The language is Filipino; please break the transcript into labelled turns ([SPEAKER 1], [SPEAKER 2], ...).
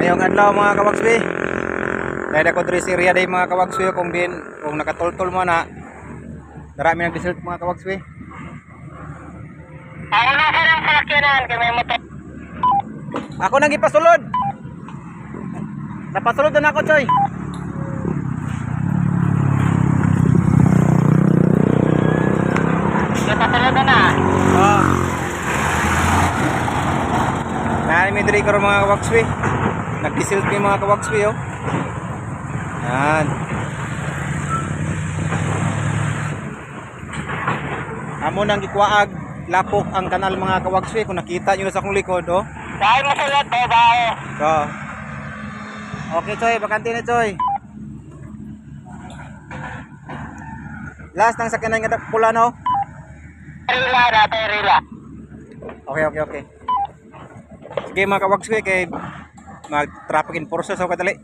[SPEAKER 1] Mayong adlaw mga kawagswi. Dahil ako diri sa area day mga kawagswi kung nakatultol mo na. Darami nag-result mga kawagswi.
[SPEAKER 2] Ako na ka ng sakyanan kay may motor.
[SPEAKER 1] Ako nang ipasulod. Napasulod na ako, Choy.
[SPEAKER 2] Napasulod na.
[SPEAKER 1] Oh. Nani mi diri karon mga kawagswi. Nag-result mi mga kawagswi oh. Yan. Amo nang gikuwaag lapok ang kanal mga kawagswi kung nakita niyo na sa akong likod oh.
[SPEAKER 2] Dahil masulod babae.
[SPEAKER 1] So. Okay, Choy, bakante na Choy. Last nang sakyanan nga pula no.
[SPEAKER 2] Rila dati rila.
[SPEAKER 1] Okay. Sige mga kawagswi kay mag-traffic enforcer sa kadali.